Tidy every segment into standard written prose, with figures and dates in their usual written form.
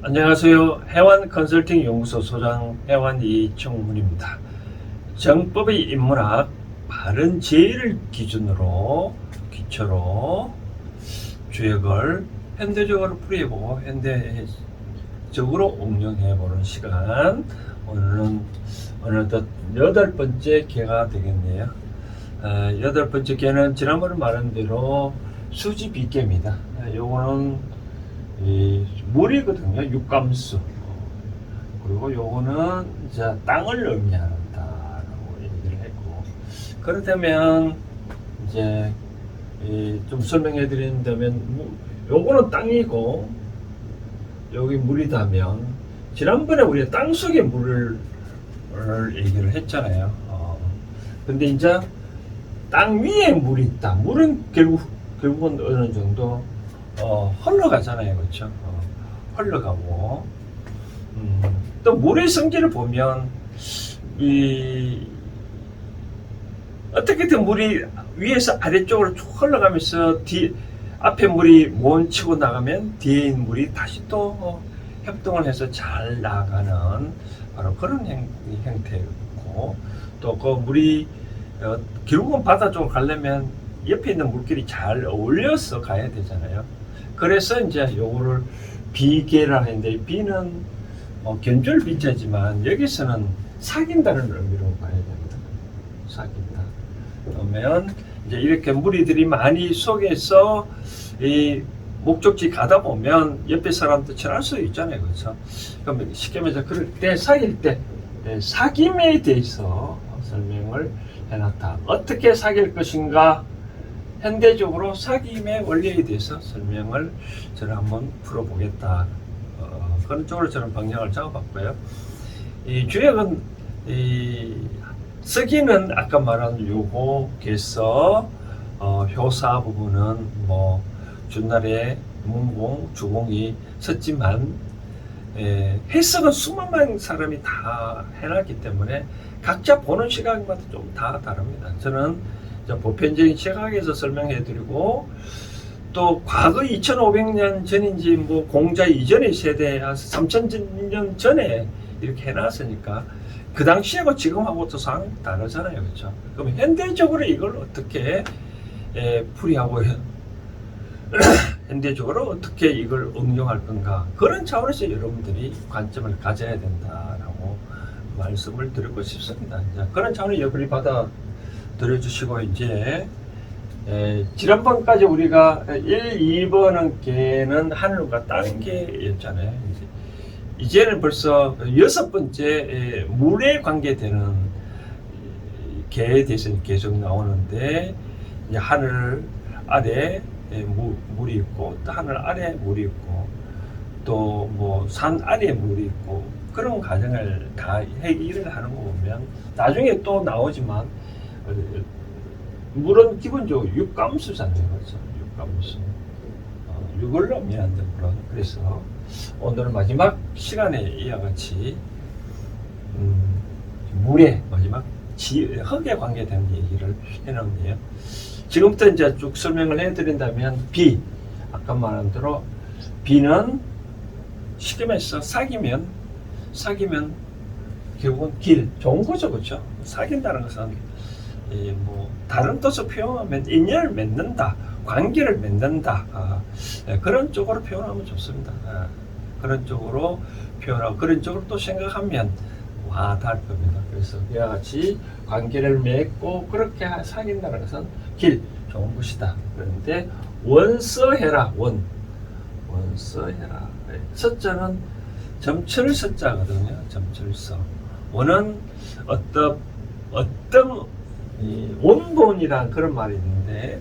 안녕하세요. 해완 컨설팅 연구소 소장 해완 이청문입니다. 정법의 인문학 바른 제의를 기초로 주역을 현대적으로 풀이해보고 현대적으로 응용해보는 시간. 오늘은 어느덧 8번째 개가 되겠네요. 8번째 개는 지난번에 말한 대로 수지 비계입니다. 요거는 이 물이거든요. 육감수. 그리고 요거는 이제 땅을 의미한다라고 얘기를 했고, 그렇다면 이제 좀 설명해 드린다면, 요거는 땅이고 여기 물이다면, 지난번에 우리가 땅 속에 물을 얘기를 했잖아요. 근데 이제 땅 위에 물이 있다. 물은 결국은 어느 정도 흘러가잖아요. 그렇죠? 흘러가고, 또 물의 성질을 보면, 어떻게든 물이 위에서 아래쪽으로 쭉 흘러가면서 앞에 물이 몬치고 나가면 뒤에 있는 물이 다시 또 협동을 해서 잘 나가는 바로 그런 형태고, 또 그 물이 결국은 바다 쪽으로 가려면 옆에 있는 물끼리 잘 어울려서 가야 되잖아요. 그래서 이제 요거를 비계라 했는데, 비는 견줄 비자지만 여기서는 사귄다는 의미로 봐야 됩니다. 사귄다. 그러면 이제 이렇게 무리들이 많이 속에서 이 목적지 가다 보면 옆에 사람도 친할 수 있잖아요. 그렇죠? 그러면 쉽게 말해서 그럴 때 사귈 때 사귐에 대해서 설명을 해놨다. 어떻게 사귈 것인가? 현대적으로 사귐의 원리에 대해서 설명을 저는 한번 풀어보겠다. 그런 쪽으로 저는 방향을 잡아봤고요. 이 주역은 쓰기는 아까 말한 요곡에서 효사 부분은 뭐 준날에 문공, 주공이 썼지만 해석은 수많은 사람이 다 해놨기 때문에 각자 보는 시각마다 좀 다 다릅니다. 저는 보편적인 시각에서 설명해드리고, 또 과거 2500년 전인지 뭐 공자 이전의 세대 한 3000년 전에 이렇게 해놨으니까 그 당시하고 지금하고 또 상황이 다르잖아요. 그렇죠? 그럼 현대적으로 이걸 어떻게 풀이하고 현대적으로 어떻게 이걸 응용할 건가, 그런 차원에서 여러분들이 관점을 가져야 된다라고 말씀을 드리고 싶습니다. 그런 차원의 여부를 받아들여주시고, 이제 지난번까지 우리가 1, 2번은 개는 하늘과 다른 개였잖아요. 이제는 벌써 6번째 물에 관계되는 개에 대해서 계속 나오는데, 이제 하늘 아래 물이 있고, 또 하늘 아래 물이 있고, 또 뭐 산 아래 물이 있고, 그런 과정을 다 해결을 하는 거 보면 나중에 또 나오지만, 물은 기본적으로 육감수잖아요. 그렇죠? 육감수. 육을 의미하는 그런. 그래서 오늘 마지막 시간에 이와 같이 물의 마지막 흙에 관계되는 얘기를 해놓네요. 지금부터 이제 쭉 설명을 해드린다면, 아까 말한 대로 비는 쉽게 말해서 사귀면 결국은 좋은 거죠. 그렇죠? 사귄다는 것은 뭐 다른 뜻으로 표현하면 인연을 맺는다, 관계를 맺는다, 그런 쪽으로 표현하면 좋습니다. 그런 쪽으로 표현하고 그런 쪽으로 또 생각하면 와닿을 겁니다. 그래서 이와 같이 관계를 맺고 그렇게 사귄다는 것은 좋은 것이다. 그런데 원서해라. 원서해라. 서자는 점철 서자거든요. 점철서. 원은 어떤 원본이란 그런 말이 있는데,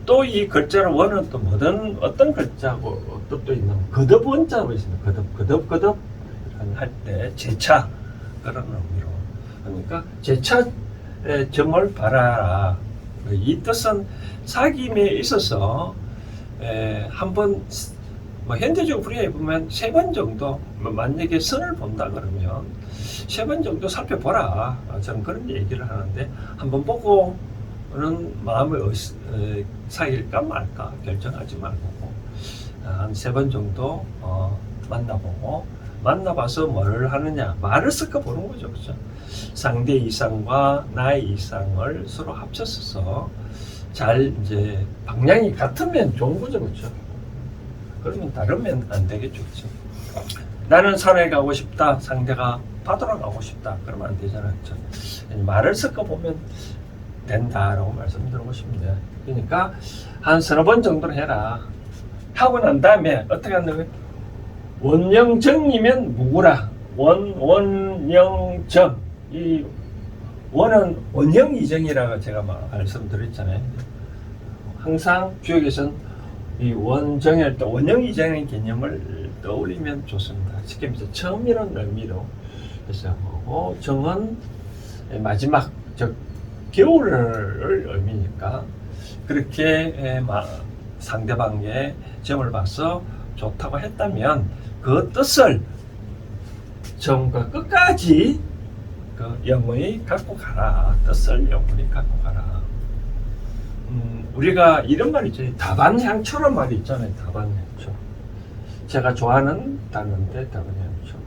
또 이 글자는 원은 또 어떤 글자고 뜻도 있는 거듭 원자로 있습니다. 거듭 할 때 재차, 그런 의미로. 그러니까 재차 점을 바라라. 이 뜻은 사귐에 있어서 한번 뭐 현대적으로 풀이해 보면 3번 정도, 만약에 선을 본다 그러면 3번 정도 살펴보라. 저는 그런 얘기를 하는데, 한번 보고는 마음을 사귈까 말까 결정하지 말고 한 3번 정도 만나보고, 만나봐서 뭘 하느냐, 말을 섞어보는 거죠. 그죠? 상대 이상과 나의 이상을 서로 합쳐서 잘 이제 방향이 같으면 좋은 거죠. 그죠? 그러면 다르면 안 되겠죠. 그죠? 나는 산에 가고 싶다, 상대가 바다로 가고 싶다, 그러면 안 되잖아요. 그죠? 말을 섞어보면 된다라고 말씀드리고 싶네요. 그러니까 한 서너 번 정도는 해라. 하고 난 다음에 어떻게 한다고요? 원영정이면 무구라. 원영정. 이 원은 원형이정이라고 제가 말씀드렸잖아요. 항상 주역에서는 이 원정할 때 원형이정의 개념을 떠올리면 좋습니다. 쉽게 말해서 처음이라는 의미로 해서 보고, 정은 마지막, 즉 겨울을 의미니까 그렇게 상대방의 점을 봐서 좋다고 했다면 그 뜻을 처음과 끝까지 그 영원히 갖고 가라. 뜻을 영원히 갖고 가라. 우리가 이런 말 있잖아요. 다반향초란 말이 있잖아요. 다반향초. 제가 좋아하는 단어인데 다반향초.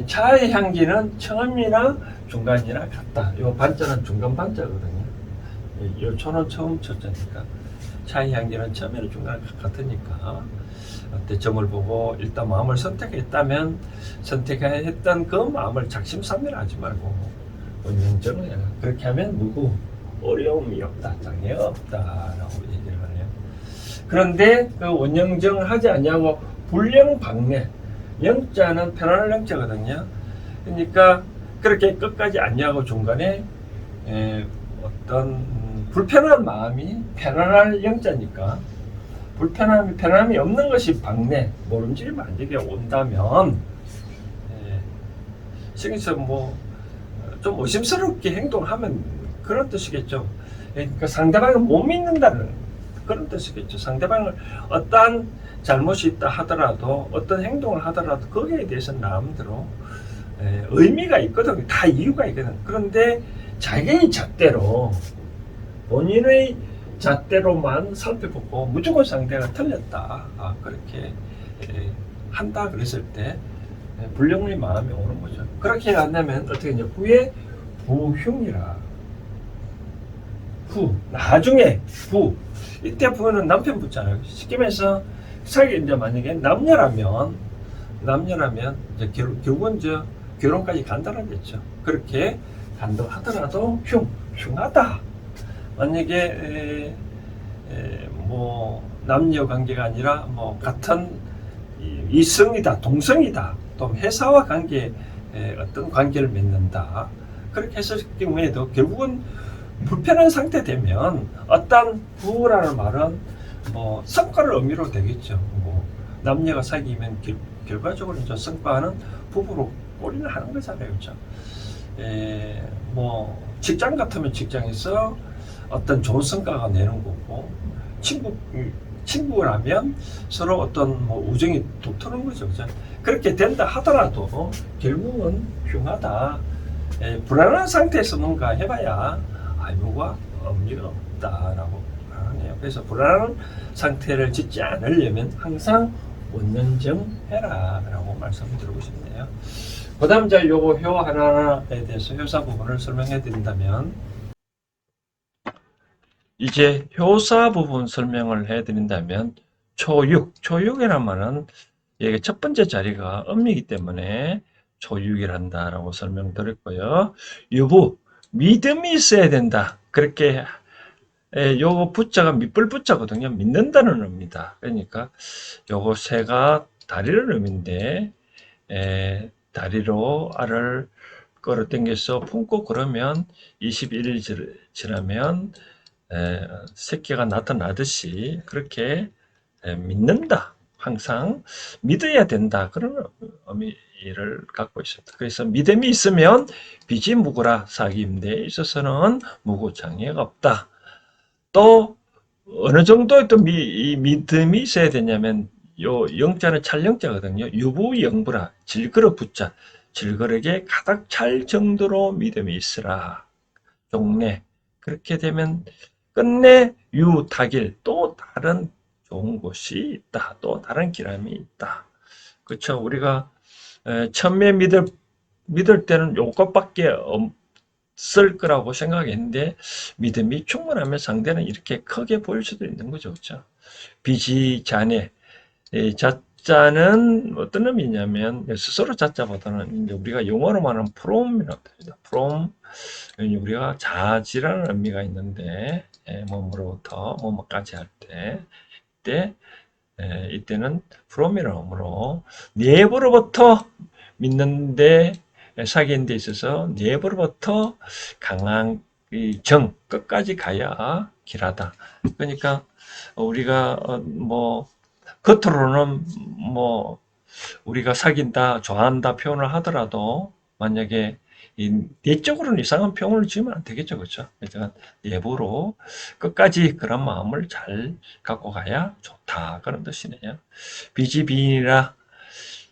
차의 향기는 처음이나 중간이나 같다. 이 반자는 중간 반자거든요. 이 초는 처음 쳤자니까. 차의 향기는 처음이나 중간이나 같으니까. 어때 점을 보고 일단 마음을 선택했다면 선택했던 그 마음을 작심삼일하지 말고 원영정을 해라. 그렇게 하면 누구 어려움이 없다, 장애가 없다라고 얘기를 하네요. 그런데 그 원영정을 하지 않냐고 불령방내, 영자는 편안한 영자거든요. 그러니까 그렇게 끝까지 않냐고 중간에 어떤 불편한 마음이 편안할 영자니까, 편안함이 없는 것이 방내, 모름지기 만지게 온다면, 여기서 좀 의심스럽게 행동하면 그런 뜻이겠죠. 그러니까 상대방을 못 믿는다는 그런 뜻이겠죠. 상대방을 어떠한 잘못이 있다 하더라도, 어떤 행동을 하더라도 거기에 대해서 나름대로 의미가 있거든. 다 이유가 있거든. 그런데 자기의 잣대로, 본인의 잣대로만 살펴보고 무조건 상대가 틀렸다, 그렇게 한다 그랬을 때 불령의 마음이 오는 거죠. 그렇게 안되면 어떻게 하냐, 후에 부흉이라. 후, 나중에 부. 이때 부는 남편 부잖아요. 쉽게 말해서 사기, 이제 만약에 남녀라면 이제 결국은 결혼까지 간다라겠죠. 그렇게 간다 하더라도 흉하다. 만약에 남녀 관계가 아니라 같은 이성이다, 동성이다, 또 회사와 관계, 어떤 관계를 맺는다, 그렇게 했을 경우에도 결국은 불편한 상태 되면 어떤 부라는 말은 성과를 의미로 되겠죠. 남녀가 사귀면 결과적으로 이제 성과는 부부로 꼴이나 하는 거잖아요. 그렇죠? 직장 같으면 직장에서 어떤 좋은 성과가 내는 거고, 친구라면 서로 어떤 우정이 독특한 거죠. 그죠? 그렇게 된다 하더라도 결국은 흉하다. 불안한 상태에서 뭔가 해봐야 아무가 의미가 없다라고 하네요. 그래서 불안한 상태를 짓지 않으려면 항상 원년정 해라 라고 말씀드리고 싶네요. 그 다음 요거 효 하나에 대해서 효사 부분을 설명해 드린다면, 이제 효사 부분 설명을 해드린다면, 초육이란 말은 이게 첫 번째 자리가 음이기 때문에 초육이란다라고 설명드렸고요. 유부, 믿음이 있어야 된다. 그렇게 요거 부자가 밑불 부자거든요. 믿는다는 의미다. 그러니까 요거 새가 다리를 의미인데, 다리로 알을 끌어당겨서 품고 그러면 21일 지나면 새끼가 나타나듯이 그렇게 믿는다. 항상 믿어야 된다. 그런 의미를 갖고 있습니다. 그래서 믿음이 있으면 빚이 무구라. 사귐에 있어서는 무구장애가 없다. 또 어느 정도의 또 믿음이 있어야 되냐면, 요 영자는 찰영자거든요. 유부영부라. 질그러 부자. 질그러게 가득 찰 정도로 믿음이 있으라. 종래. 그렇게 되면 끝내 유탁일, 또 다른 좋은 곳이 있다. 또 다른 길함이 있다. 그렇죠. 우리가 처음에 믿을 때는 요것밖에 없을 거라고 생각했는데 믿음이 충분하면 상대는 이렇게 크게 보일 수도 있는 거죠. 그렇죠. 비지자네. 자자는 어떤 의미냐면 스스로 자자보다는 이제 우리가 영어로 말하는 from이라고 합니다. from 우리가 자지라는 의미가 있는데 뭐뭐로부터 뭐뭐까지 할 때 이때는 from이라는 의미로 내부로부터 믿는데 사귀는 데 있어서 내부로부터 강한 정 끝까지 가야 길하다. 그러니까 우리가 뭐 겉으로는 뭐 우리가 사귄다, 좋아한다 표현을 하더라도 만약에 내적으로는 이상한 표현을 지으면 안 되겠죠, 그렇죠? 그러니까 내부로 끝까지 그런 마음을 잘 갖고 가야 좋다 그런 뜻이네요. 비지비인이라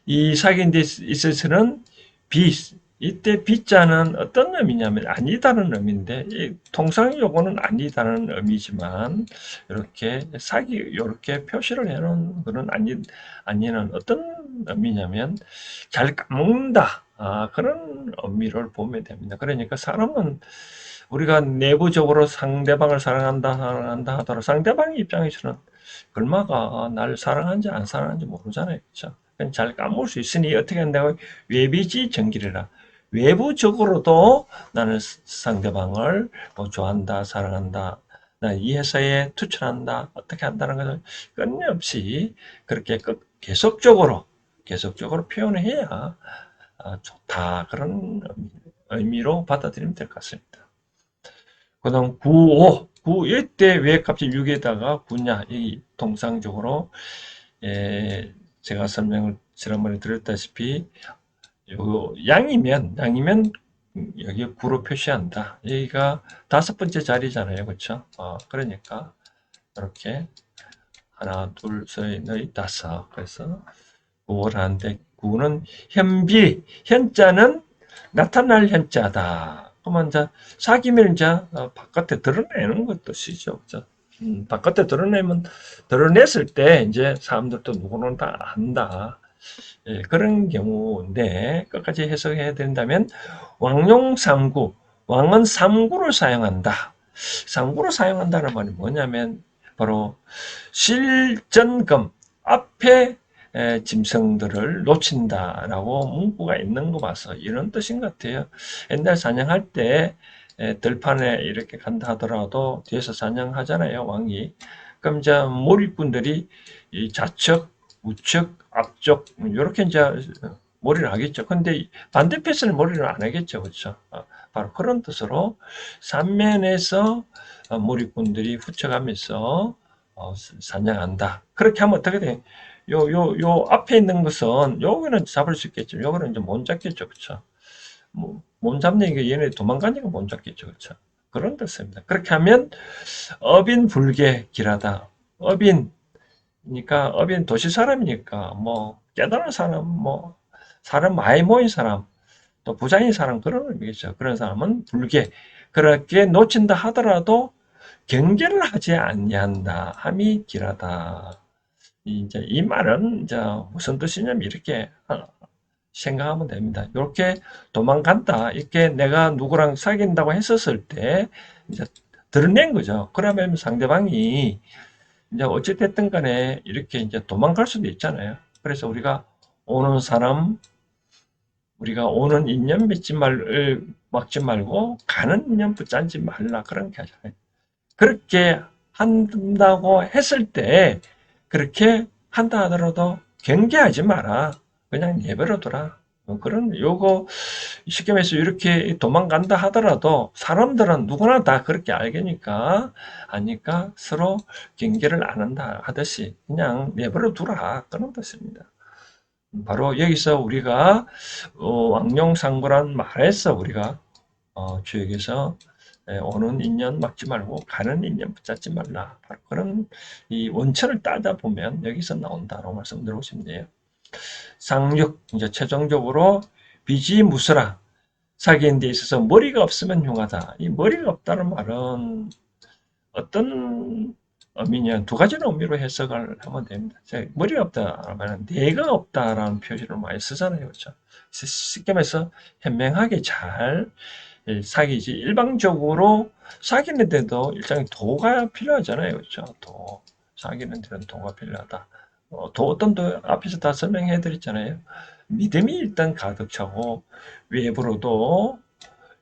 이 사귄 데 있어서는 비 이때 비자는 어떤 의미냐면 아니다는 의미인데 통상 요거는 아니다는 의미지만 이렇게 사기 이렇게 표시를 해놓은 그런 아니는 어떤 의미냐면 잘 까먹는다 그런 의미를 보면 됩니다. 그러니까 사람은 우리가 내부적으로 상대방을 사랑한다 하더라도 상대방 입장에서는 얼마가 나를 사랑하는지 안 사랑하는지 모르잖아요. 그렇죠? 잘 까먹을 수 있으니 어떻게 한다고 외비지 정기래라. 외부적으로도 나는 상대방을 뭐 좋아한다, 사랑한다, 나 이 회사에 투철한다, 어떻게 한다는 것을 끊임없이 그렇게 계속적으로 표현을 해야 좋다 그런 의미로 받아들이면 될 것 같습니다. 그다음 9, 5 이때 왜 갑자기 6에다가 9냐? 이 통상적으로 제가 설명을 지난번에 드렸다시피 양이면 여기 9로 표시한다. 여기가 5번째 자리잖아요, 그렇죠? 그러니까 이렇게 하나, 둘, 셋, 넷, 다섯. 그래서 9를 하는데 9는 현자는 나타날 현자다. 그러면 이제 사귀면 이제 바깥에 드러내는 것도 시죠, 그렇죠? 바깥에 드러냈을 때 이제 사람들도 누구는 다 안다. 그런 경우인데 끝까지 해석해야 된다면 왕용 왕은 삼구를 사용한다. 삼구를 사용한다는 말이 뭐냐면 바로 실전금 앞에 짐승들을 놓친다라고 문구가 있는 거 봐서 이런 뜻인 것 같아요. 옛날 사냥할 때 들판에 이렇게 간다 하더라도 뒤에서 사냥하잖아요, 왕이. 그럼 이제 몰입꾼들이 이 좌측, 우측, 앞쪽 이렇게 이제 몰이를 하겠죠. 근데 반대편에서는 몰이를 안 하겠죠, 그렇죠? 바로 그런 뜻으로 삼면에서 몰입꾼들이 훔쳐가면서 사냥한다. 그렇게 하면 어떻게 돼? 요 앞에 있는 것은 요거는 잡을 수 있겠죠. 요거는 이제 못 잡겠죠, 그렇죠? 못 잡는 게 얘네 도망가니까 못 잡겠죠, 그렇죠? 그런 뜻입니다. 그렇게 하면 업인 불개 길하다. 업인 도시 사람이니까 뭐 깨달은 사람, 뭐 사람 많이 모인 사람, 또 부자인 사람 그런 의미겠죠. 그런 사람은 불개 그렇게 놓친다 하더라도 경계를 하지 아니한다 함이 길하다. 이제 이 말은 이제 무슨 뜻이냐면 이렇게 생각하면 됩니다. 이렇게 도망간다. 이렇게 내가 누구랑 사귄다고 했었을 때 이제 드러낸 거죠. 그러면 상대방이 이제 어찌됐든 간에 이렇게 이제 도망갈 수도 있잖아요. 그래서 우리가 오는 사람, 우리가 오는 인연 막지 말고 가는 인연 붙잡지 말라. 그런 게 하잖아요. 그렇게 한다고 했을 때 그렇게 한다 하더라도 경계하지 마라. 그냥 내버려둬라. 그런 요거 쉽게 말해서 이렇게 도망간다 하더라도 사람들은 누구나 다 그렇게 알겠니까 아니까 서로 경계를 안 한다 하듯이 그냥 내버려두라 그런 뜻입니다. 바로 여기서 우리가 왕룡상부란 말에서 우리가 주역에서 오는 인연 막지 말고 가는 인연 붙잡지 말라. 바로 그런 이 원천을 따다 보면 여기서 나온다라고 말씀드리고 싶네요. 상륙 이제 최종적으로 비지무스라 사귀는 데 있어서 머리가 없으면 흉하다. 이 머리가 없다는 말은 어떤 의미는 두 가지の의미로 해석을 하면 됩니다. 머리가 없다라면 뇌가 없다라는 표시를 많이 쓰잖아요. 그렇죠? 쉽게 말해서 현명하게 잘 사귀지. 일방적으로 사귀는 데도 일종의 도가 필요하잖아요. 그렇죠? 도. 사귀는 데는 도가 필요하다. 어떤 도 앞에서 다 설명해 드렸잖아요. 믿음이 일단 가득 차고 외부로도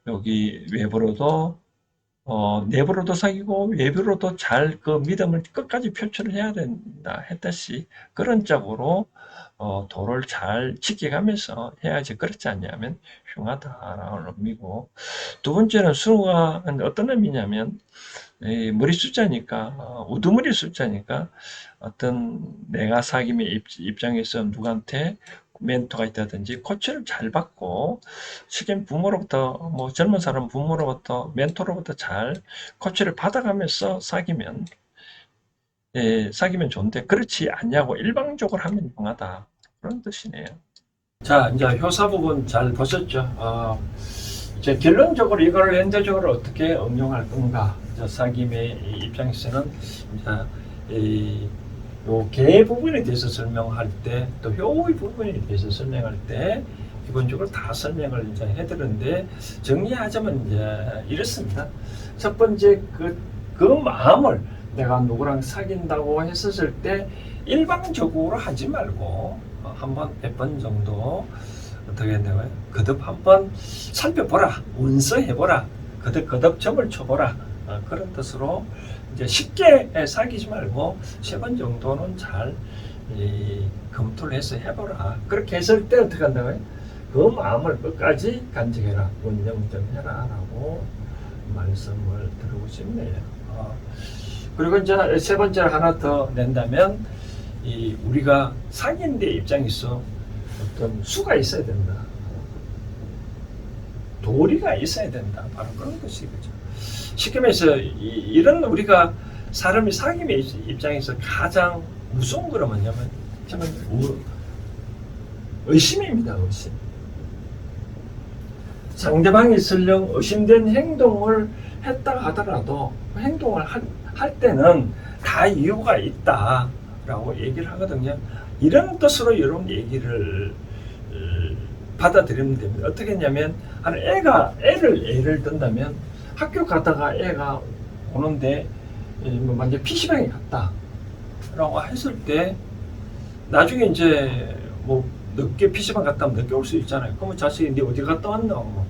여기 외부로도 내부로도 사귀고 외부로도 잘 그 믿음을 끝까지 표출을 해야 된다 했듯이 그런 쪽으로 도를 잘 지켜가면서 해야지. 그렇지 않냐면 흉하다라는 의미고, 두 번째는 수가 어떤 의미냐면 머리 숫자니까 우두머리 숫자니까 어떤 내가 사귐의 입장에서 누구한테 멘토가 있다든지 코치를 잘 받고 시킨 부모로부터 뭐 젊은 사람 부모로부터 멘토로부터 잘 코치를 받아가면서 사귀면 사귀면 좋은데 그렇지 않냐고 일방적으로 하면 용하다 그런 뜻이네요. 자, 이제 효사 부분 잘 보셨죠? 이제 결론적으로 이걸 현대적으로 어떻게 응용할 건가? 사귐의 입장에서는 이제 요 개 부분에 대해서 설명할 때, 또 효의 부분에 대해서 설명할 때 기본적으로 다 설명을 이제 해드렸는데 정리하자면 이제 이렇습니다. 첫 번째 그 마음을 내가 누구랑 사귄다고 했었을 때 일방적으로 하지 말고 한번 몇 번 정도 어떻게 했냐고요? 거듭 한번 살펴보라, 운서해보라, 거듭 점을 쳐보라, 그런 뜻으로 이제 쉽게 사귀지 말고 세 번 정도는 잘 검토를 해서 해보라. 그렇게 했을 때 어떻게 한다고요? 그 마음을 끝까지 간직해라, 운영정해라 라고 말씀을 드리고 싶네요. 그리고 이제 세 번째로 하나 더 낸다면 우리가 사귄 데 입장에서 어떤 수가 있어야 된다. 도리가 있어야 된다. 바로 그런 것이겠죠. 쉽게 말해서 이런 우리가 사람이 사귐의 입장에서 가장 무서운 거는 뭐냐면 저는 의심입니다. 의심. 상대방이 설령 의심된 행동을 했다 하더라도 그 행동을 할 때는 다 이유가 있다라고 얘기를 하거든요. 이런 뜻으로 이런 얘기를 받아들이면 됩니다. 어떻게 했냐면 애를 든다면 학교 가다가 애가 오는데 먼저 PC방에 갔다 라고 했을 때 나중에 이제 뭐 늦게 PC방 갔다 오면 늦게 올 수 있잖아요. 그러면 자식이 네 어디 갔다 왔나? 뭐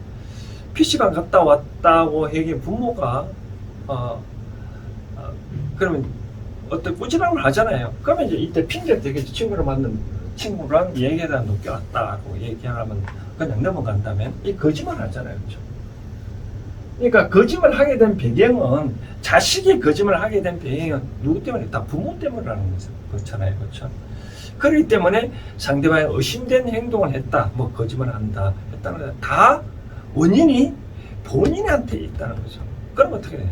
PC방 갔다 왔다고 얘기해 부모가 그러면 어떤 꾸지람을 하잖아요. 그러면 이제 이때 핑계 대겠지. 친구랑 얘기하다 늦게 왔다고 얘기하면 그냥 넘어간다면 이 거짓말 하잖아요. 그렇죠? 그러니까 거짓말 하게 된 배경은 자식이 거짓말 하게 된 배경은 누구 때문에? 다 부모 때문이라는 거죠. 그렇잖아요. 그렇죠? 그렇기 때문에 상대방이 의심된 행동을 했다, 뭐 거짓말 한다 했다는 건 다 원인이 본인한테 있다는 거죠. 그럼 어떻게 돼요?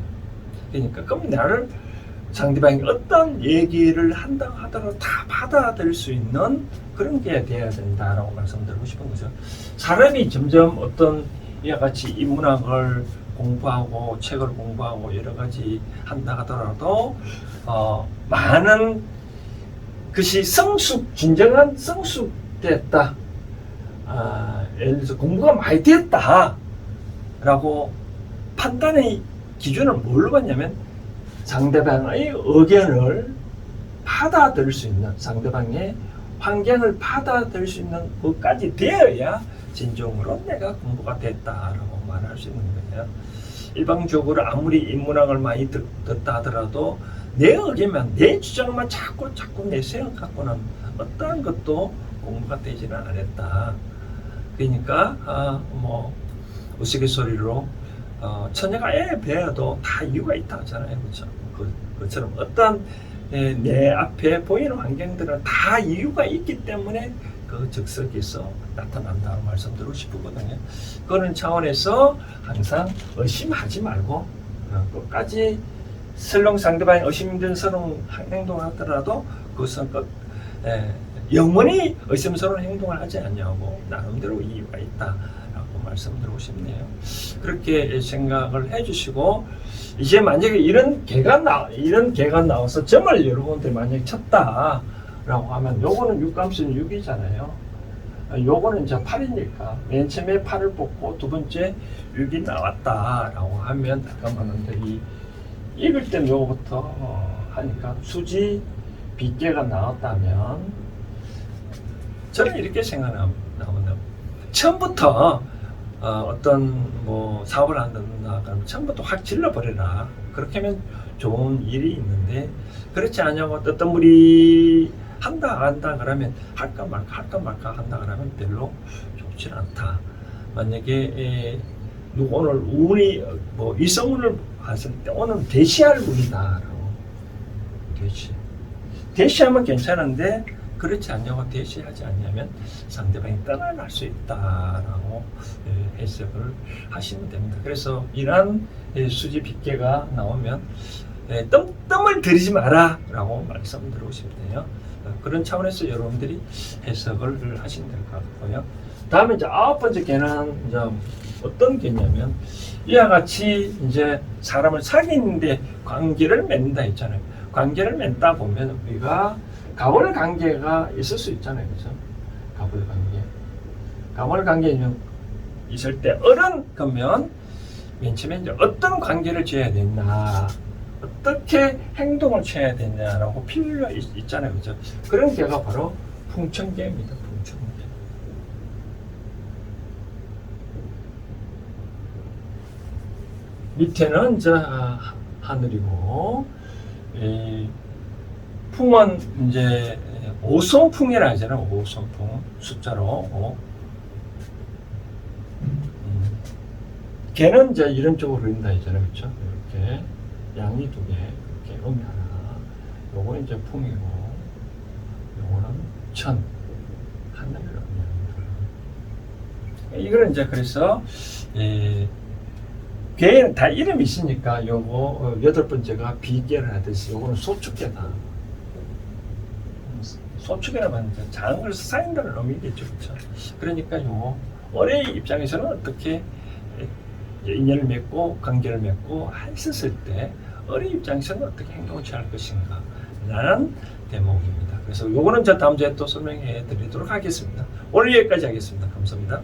그러니까 그럼 나를 상대방이 어떤 얘기를 한다고 하더라도 다 받아들일 수 있는 그런 게 돼야 된다라고 말씀드리고 싶은 거죠. 사람이 점점 어떤 이와 같이 인문학을 공부하고 책을 공부하고 여러 가지 한다 하더라도 많은 것이 진정한 성숙됐다. 예를 들어서 공부가 많이 됐다라고 판단의 기준을 뭘로 봤냐면 상대방의 의견을 받아들일 수 있는, 상대방의 환경을 받아들일 수 있는 것까지 되어야 진정으로 내가 공부가 됐다라고 말할 수 있는 거예요. 일방적으로 아무리 인문학을 많이 듣다 하더라도 내 의견만, 내 주장만 자꾸 내세워 갖고는 어떠한 것도 공부가 되지는 않았다. 그러니까 뭐 우스갯소리로 처녀가 애 배워도 다 이유가 있다 하잖아요. 그렇죠? 그것처럼 어떤 내 앞에 보이는 환경들은 다 이유가 있기 때문에 그 적석에서 나타난다고 말씀드리고 싶거든요. 그런 차원에서 항상 의심하지 말고 끝까지 설령 상대방이 의심된 서러운 행동을 하더라도 그것은 영원히 의심스러운 행동을 하지 않냐고 나름대로 이유가 있다라고 말씀드리고 싶네요. 그렇게 생각을 해주시고, 이제 만약에 이런 개가 나와서 점을 여러분들이 만약에 쳤다라고 하면, 요거는 육감수는 6이잖아요. 요거는 이제 8이니까 맨 처음에 8을 뽑고 두 번째 6이 나왔다라고 하면, 잠깐만들이 읽을 때는 요거부터 하니까 수지 빗개가 나왔다면, 저는 이렇게 생각합니다. 처음부터 어떤 뭐 사업을 한다 그러면 처음부터 확 질러버려라. 그렇게 하면 좋은 일이 있는데, 그렇지 않냐고 어떤 분이 한다 그러면 할까 말까 한다 그러면 별로 좋지 않다. 만약에 오늘 운이 뭐 이성운을 봤을 때 오늘 대시할 운이다라고, 대시하면 괜찮은데 그렇지 않냐고 대시하지 않냐면 상대방이 떠나갈 수 있다라고 해석을 하시면 됩니다. 그래서 이러한 수지 빗개가 나오면 뜸을 들이지 마라 라고 말씀드리고 싶네요. 그런 차원에서 여러분들이 해석을 하시면 될 것 같고요. 다음에 이제 9번째 개는 이제 어떤 개냐면, 이와 같이 이제 사람을 사귀는데 관계를 맺는다 했잖아요. 관계를 맺다 보면 우리가 가월 관계가 있을 수 있잖아요. 그죠? 가월 관계 있을 때 어른 그러면 맨 처음에 이제 어떤 관계를 지어야 되나, 어떻게 행동을 취해야 되냐라고 필요가 있잖아요. 그죠? 그런 개가 바로 풍천개입니다. 풍천개. 밑에는 이제 하늘이고, 풍은 이제 오손풍이라 하잖아요. 오손풍 숫자로 5. 개는 이제 이런 쪽으로 그린다 했잖아요. 그렇죠? 이렇게 양이 두 개, 이렇게 음이 하나. 요거는 이제 풍이고, 요거는 천, 하늘을 의미합니다. 이거는 이제 그래서 개는 다 이름이 있으니까 요거 8번째가 비개를 하듯이 요거는 소축개다. 소축이라고 하는 작은 걸 쌓인다는 의미겠죠. 그렇죠? 그러니까 요 어린이 입장에서는 어떻게 인연을 맺고 관계를 맺고 했었을 때 어린이 입장에서는 어떻게 행동을 취할 것인가 라는 대목입니다. 그래서 요거는 저 다음 주에 또 설명해 드리도록 하겠습니다. 오늘 여기까지 하겠습니다. 감사합니다.